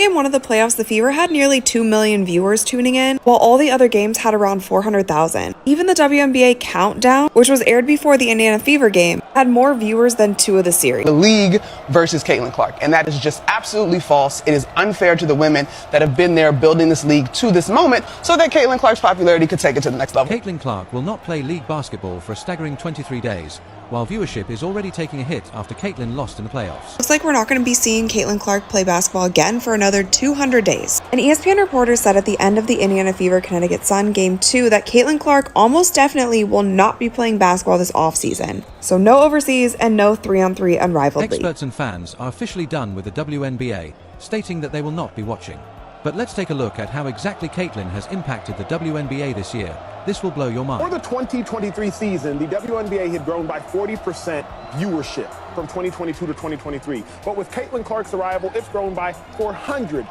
game 1 of the playoffs, the Fever had nearly 2 million viewers tuning in, while all the other games had around 400,000. Even the WNBA Countdown, which was aired before the Indiana Fever game, had more viewers than 2 of the series. The league versus Caitlin Clark, and that is just absolutely false. It is unfair to the women that have been there building this league to this moment so that Caitlin Clark's popularity could take it to the next level. Caitlin Clark will not play league basketball for a staggering 23 days, while viewership is already taking a hit after Caitlin lost in the playoffs. Looks like we're not going to be seeing Caitlin Clark play basketball again for another 200 days. An ESPN reporter said at the end of the Indiana Fever Connecticut Sun Game 2 that Caitlin Clark almost definitely will not be playing basketball this offseason. So no overseas and no 3-on-3 unrivaled league. Experts and fans are officially done with the WNBA, stating that they will not be watching. But let's take a look at how exactly Caitlin has impacted the WNBA this year. This will blow your mind. For the 2023 season, the WNBA had grown by 40% viewership from 2022 to 2023. But with Caitlin Clark's arrival, it's grown by 400%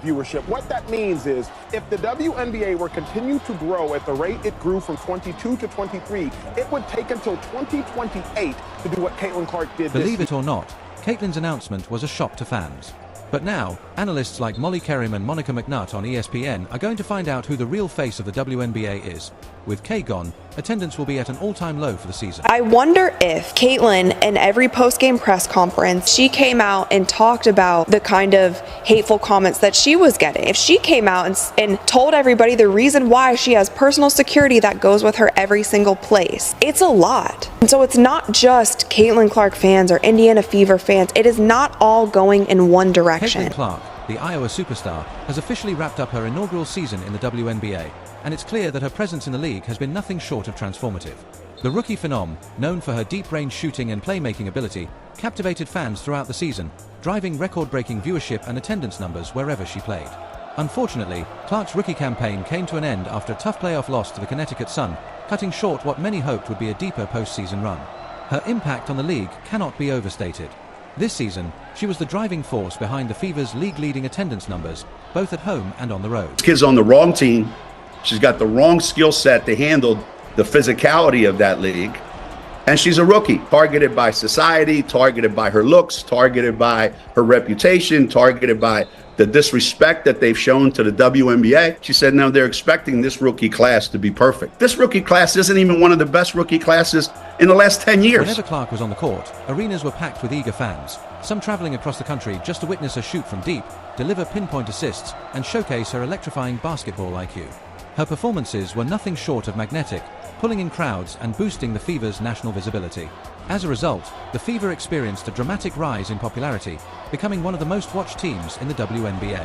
viewership. What that means is if the WNBA were continue to grow at the rate it grew from 22 to 23, it would take until 2028 to do what Caitlin Clark did this year. Believe it or not, Caitlin's announcement was a shock to fans. But now, analysts like Molly Kerim and Monica McNutt on ESPN are going to find out who the real face of the WNBA is. With Kay gone, attendance will be at an all-time low for the season. I wonder if Caitlin, in every post-game press conference, she came out and talked about the kind of hateful comments that she was getting. If she came out and told everybody the reason why she has personal security that goes with her every single place. It's a lot. And so it's not just Caitlin Clark fans or Indiana Fever fans. It is not all going in one direction. Caitlin Clark, the Iowa superstar, has officially wrapped up her inaugural season in the WNBA, and it's clear that her presence in the league has been nothing short of transformative. The rookie phenom, known for her deep-range shooting and playmaking ability, captivated fans throughout the season, driving record-breaking viewership and attendance numbers wherever she played. Unfortunately, Clark's rookie campaign came to an end after a tough playoff loss to the Connecticut Sun, cutting short what many hoped would be a deeper postseason run. Her impact on the league cannot be overstated. This season, she was the driving force behind the Fever's league-leading attendance numbers, both at home and on the road. This kid's on the wrong team. She's got the wrong skill set to handle the physicality of that league. And she's a rookie, targeted by society, targeted by her looks, targeted by her reputation, targeted by the disrespect that they've shown to the WNBA. She said, no, they're expecting this rookie class to be perfect. This rookie class isn't even one of the best rookie classes in the last 10 years. Whenever Clark was on the court, arenas were packed with eager fans, some traveling across the country just to witness her shoot from deep, deliver pinpoint assists, and showcase her electrifying basketball IQ. Her performances were nothing short of magnetic, pulling in crowds and boosting the Fever's national visibility. As a result, the Fever experienced a dramatic rise in popularity, becoming one of the most watched teams in the WNBA.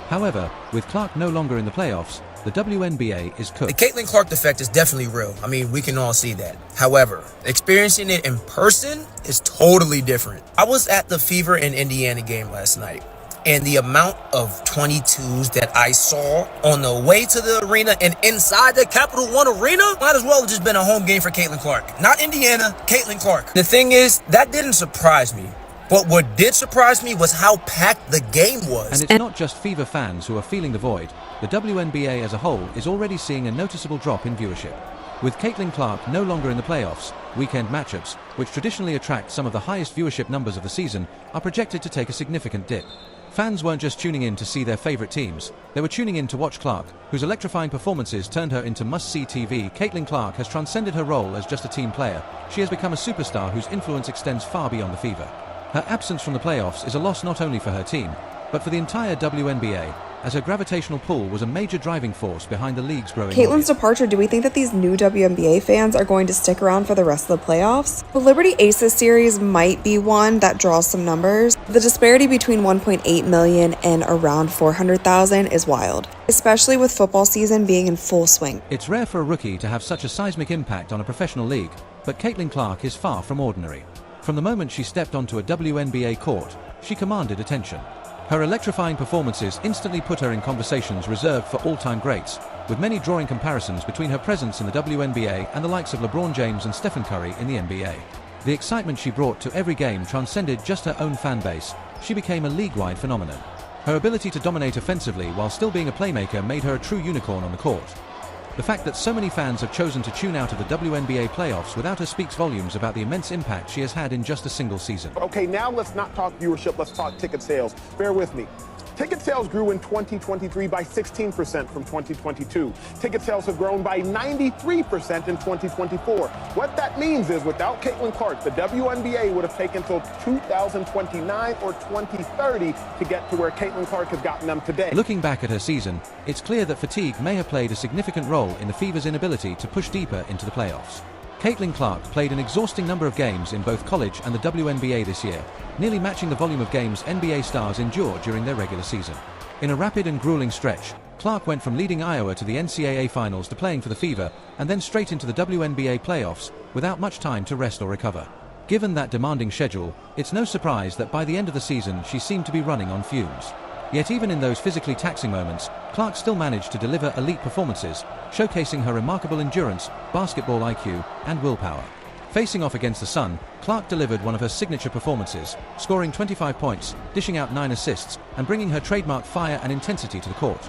However, with Clark no longer in the playoffs, the WNBA is cooked. The Caitlin Clark effect is definitely real. I mean, we can all see that. However, experiencing it in person is totally different. I was at the Fever and Indiana game last night, and the amount of 22s that I saw on the way to the arena and inside the Capital One Arena might as well have just been a home game for Caitlin Clark. Not Indiana, Caitlin Clark. The thing is, that didn't surprise me. But what did surprise me was how packed the game was. And it's not just Fever fans who are feeling the void. The WNBA as a whole is already seeing a noticeable drop in viewership. With Caitlin Clark no longer in the playoffs, weekend matchups, which traditionally attract some of the highest viewership numbers of the season, are projected to take a significant dip. Fans weren't just tuning in to see their favorite teams, they were tuning in to watch Clark, whose electrifying performances turned her into must-see TV. Caitlin Clark has transcended her role as just a team player. She has become a superstar whose influence extends far beyond the Fever. Her absence from the playoffs is a loss not only for her team, but for the entire WNBA, as her gravitational pull was a major driving force behind the league's growing Caitlin's audience. departure, do we think that these new WNBA fans are going to stick around for the rest of the playoffs? The Liberty Aces series might be one that draws some numbers. The disparity between 1.8 million and around 400,000 is wild, especially with football season being in full swing. It's rare for a rookie to have such a seismic impact on a professional league, but Caitlin Clark is far from ordinary. From the moment she stepped onto a WNBA court, she commanded attention. Her electrifying performances instantly put her in conversations reserved for all-time greats, with many drawing comparisons between her presence in the WNBA and the likes of LeBron James and Stephen Curry in the NBA. The excitement she brought to every game transcended just her own fan base. She became a league-wide phenomenon. Her ability to dominate offensively while still being a playmaker made her a true unicorn on the court. The fact that so many fans have chosen to tune out of the WNBA playoffs without her speaks volumes about the immense impact she has had in just a single season. Okay, now let's not talk viewership, let's talk ticket sales. Bear with me. Ticket sales grew in 2023 by 16% from 2022. Ticket sales have grown by 93% in 2024. What that means is without Caitlin Clark, the WNBA would have taken till 2029 or 2030 to get to where Caitlin Clark has gotten them today. Looking back at her season, it's clear that fatigue may have played a significant role in the Fever's inability to push deeper into the playoffs. Caitlin Clark played an exhausting number of games in both college and the WNBA this year, nearly matching the volume of games NBA stars endure during their regular season. In a rapid and grueling stretch, Clark went from leading Iowa to the NCAA finals to playing for the Fever, and then straight into the WNBA playoffs, without much time to rest or recover. Given that demanding schedule, it's no surprise that by the end of the season she seemed to be running on fumes. Yet even in those physically taxing moments, Clark still managed to deliver elite performances, showcasing her remarkable endurance, basketball IQ, and willpower. Facing off against the Sun, Clark delivered one of her signature performances, scoring 25 points, dishing out 9 assists, and bringing her trademark fire and intensity to the court.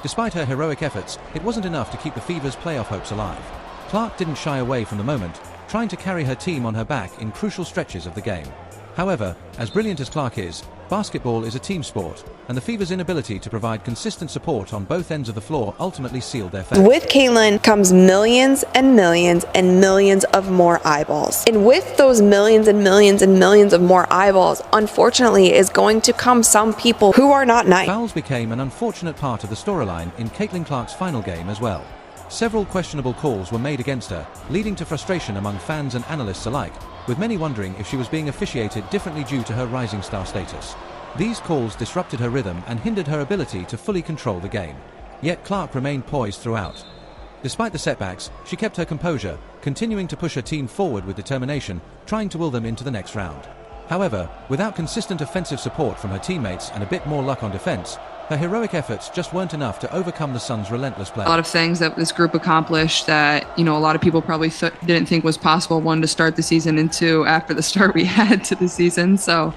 Despite her heroic efforts, it wasn't enough to keep the Fever's playoff hopes alive. Clark didn't shy away from the moment, trying to carry her team on her back in crucial stretches of the game. However, as brilliant as Clark is, basketball is a team sport, and the Fever's inability to provide consistent support on both ends of the floor ultimately sealed their fate. With Caitlin comes millions and millions and millions of more eyeballs. And with those millions and millions and millions of more eyeballs, unfortunately, is going to come some people who are not nice. Fouls became an unfortunate part of the storyline in Caitlin Clark's final game as well. Several questionable calls were made against her, leading to frustration among fans and analysts alike, with many wondering if she was being officiated differently due to her rising star status. These calls disrupted her rhythm and hindered her ability to fully control the game. Yet Clark remained poised throughout. Despite the setbacks, she kept her composure, continuing to push her team forward with determination, trying to will them into the next round. However, without consistent offensive support from her teammates and a bit more luck on defense, her heroic efforts just weren't enough to overcome the Suns' relentless play. A lot of things that this group accomplished that, a lot of people probably didn't think was possible, one, to start the season, and two, after the start we had to the season. So,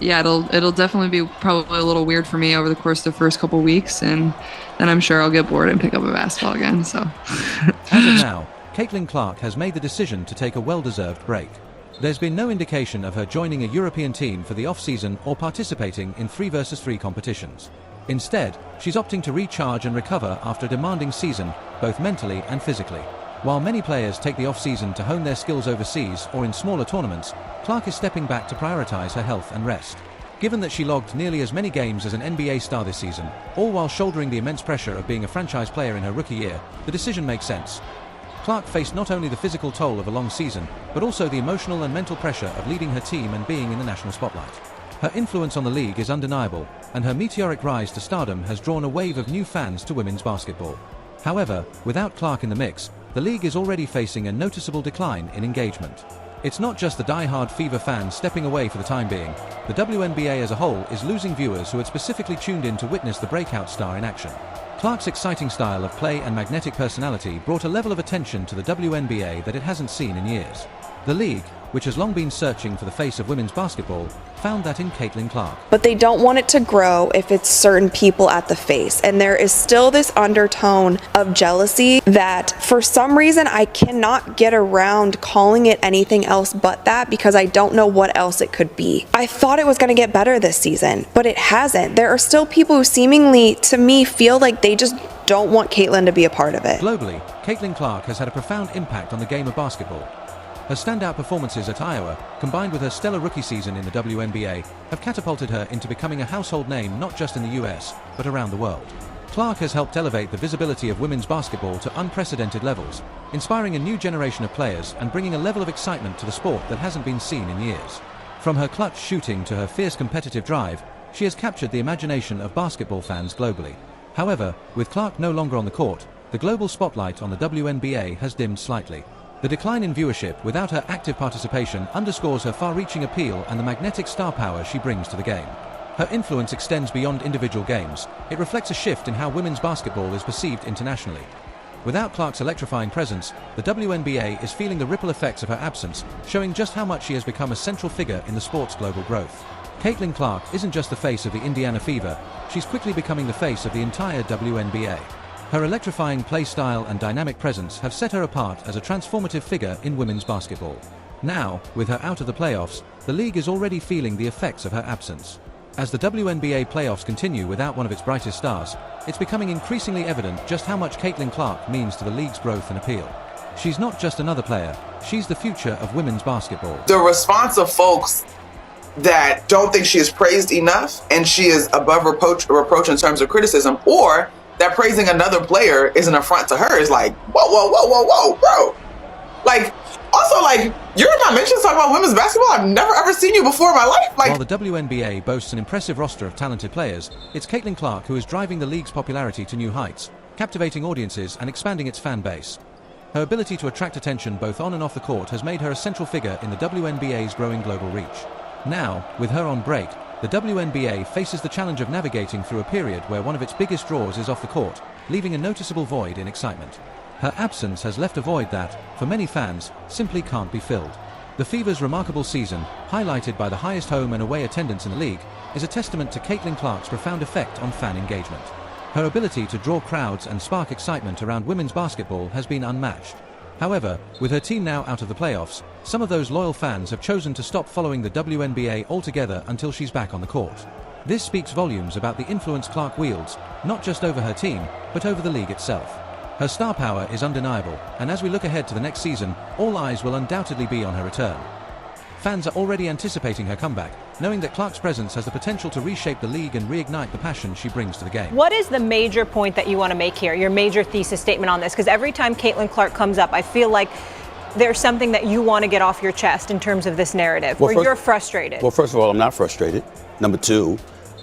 it'll definitely be probably a little weird for me over the course of the first couple weeks, and then I'm sure I'll get bored and pick up a basketball again. So, as of now, Caitlin Clark has made the decision to take a well-deserved break. There's been no indication of her joining a European team for the off-season or participating in 3-versus-3 competitions. Instead, she's opting to recharge and recover after a demanding season, both mentally and physically. While many players take the off-season to hone their skills overseas or in smaller tournaments, Clark is stepping back to prioritize her health and rest. Given that she logged nearly as many games as an NBA star this season, all while shouldering the immense pressure of being a franchise player in her rookie year, the decision makes sense. Clark faced not only the physical toll of a long season, but also the emotional and mental pressure of leading her team and being in the national spotlight. Her influence on the league is undeniable, and her meteoric rise to stardom has drawn a wave of new fans to women's basketball. However, without Clark in the mix, the league is already facing a noticeable decline in engagement. It's not just the die-hard Fever fans stepping away for the time being. The WNBA as a whole is losing viewers who had specifically tuned in to witness the breakout star in action. Clark's exciting style of play and magnetic personality brought a level of attention to the WNBA that it hasn't seen in years. The league, which has long been searching for the face of women's basketball, found that in Caitlin Clark. But they don't want it to grow if it's certain people at the face. And there is still this undertone of jealousy that for some reason I cannot get around calling it anything else but that, because I don't know what else it could be. I thought it was going to get better this season, but it hasn't. There are still people who seemingly, to me, feel like they just don't want Caitlin to be a part of it. Globally, Caitlin Clark has had a profound impact on the game of basketball. Her standout performances at Iowa, combined with her stellar rookie season in the WNBA, have catapulted her into becoming a household name not just in the US, but around the world. Clark has helped elevate the visibility of women's basketball to unprecedented levels, inspiring a new generation of players and bringing a level of excitement to the sport that hasn't been seen in years. From her clutch shooting to her fierce competitive drive, she has captured the imagination of basketball fans globally. However, with Clark no longer on the court, the global spotlight on the WNBA has dimmed slightly. The decline in viewership without her active participation underscores her far-reaching appeal and the magnetic star power she brings to the game. Her influence extends beyond individual games. It reflects a shift in how women's basketball is perceived internationally. Without Clark's electrifying presence, the WNBA is feeling the ripple effects of her absence, showing just how much she has become a central figure in the sport's global growth. Caitlin Clark isn't just the face of the Indiana Fever, she's quickly becoming the face of the entire WNBA. Her electrifying play style and dynamic presence have set her apart as a transformative figure in women's basketball. Now, with her out of the playoffs, the league is already feeling the effects of her absence. As the WNBA playoffs continue without one of its brightest stars, it's becoming increasingly evident just how much Caitlin Clark means to the league's growth and appeal. She's not just another player, she's the future of women's basketball. The response of folks that don't think she is praised enough and she is above reproach in terms of criticism, or that praising another player is an affront to her, is like, whoa, bro. Like, also, like, you're in my mentions talking about women's basketball? I've never ever seen you before in my life. Like, while the WNBA boasts an impressive roster of talented players, it's Caitlin Clark who is driving the league's popularity to new heights, captivating audiences and expanding its fan base. Her ability to attract attention both on and off the court has made her a central figure in the WNBA's growing global reach. Now, with her on break, the WNBA faces the challenge of navigating through a period where one of its biggest draws is off the court, leaving a noticeable void in excitement. Her absence has left a void that, for many fans, simply can't be filled. The Fever's remarkable season, highlighted by the highest home and away attendance in the league, is a testament to Caitlin Clark's profound effect on fan engagement. Her ability to draw crowds and spark excitement around women's basketball has been unmatched. However, with her team now out of the playoffs, some of those loyal fans have chosen to stop following the WNBA altogether until she's back on the court. This speaks volumes about the influence Clark wields, not just over her team, but over the league itself. Her star power is undeniable, and as we look ahead to the next season, all eyes will undoubtedly be on her return. Fans are already anticipating her comeback, knowing that Clark's presence has the potential to reshape the league and reignite the passion she brings to the game. What is the major point that you want to make here, your major thesis statement on this? Because every time Caitlin Clark comes up, I feel like there's something that you want to get off your chest in terms of this narrative, where you're frustrated. Well, first of all, I'm not frustrated. Number two,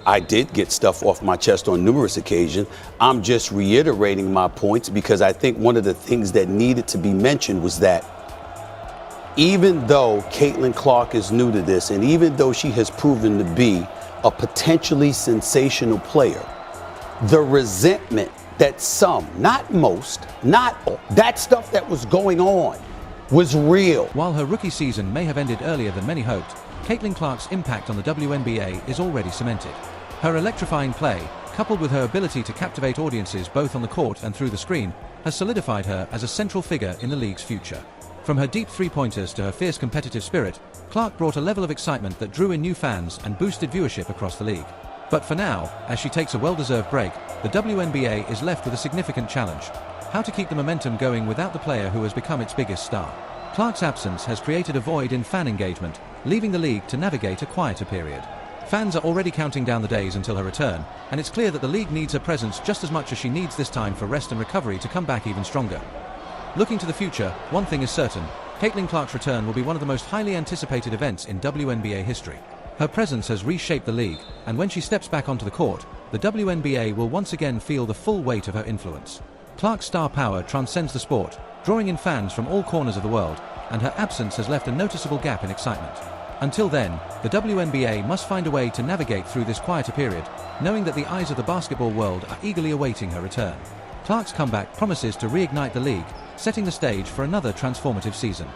I did get stuff off my chest on numerous occasions. I'm just reiterating my points because I think one of the things that needed to be mentioned was that even though Caitlin Clark is new to this, and even though she has proven to be a potentially sensational player, the resentment that some, not most, not all, that stuff that was going on was real. While her rookie season may have ended earlier than many hoped, Caitlin Clark's impact on the WNBA is already cemented. Her electrifying play, coupled with her ability to captivate audiences both on the court and through the screen, has solidified her as a central figure in the league's future. From her deep three-pointers to her fierce competitive spirit, Clark brought a level of excitement that drew in new fans and boosted viewership across the league. But for now, as she takes a well-deserved break, the WNBA is left with a significant challenge: how to keep the momentum going without the player who has become its biggest star. Clark's absence has created a void in fan engagement, leaving the league to navigate a quieter period. Fans are already counting down the days until her return, and it's clear that the league needs her presence just as much as she needs this time for rest and recovery to come back even stronger. Looking to the future, one thing is certain: Caitlin Clark's return will be one of the most highly anticipated events in WNBA history. Her presence has reshaped the league, and when she steps back onto the court, the WNBA will once again feel the full weight of her influence. Clark's star power transcends the sport, drawing in fans from all corners of the world, and her absence has left a noticeable gap in excitement. Until then, the WNBA must find a way to navigate through this quieter period, knowing that the eyes of the basketball world are eagerly awaiting her return. Clark's comeback promises to reignite the league, setting the stage for another transformative season.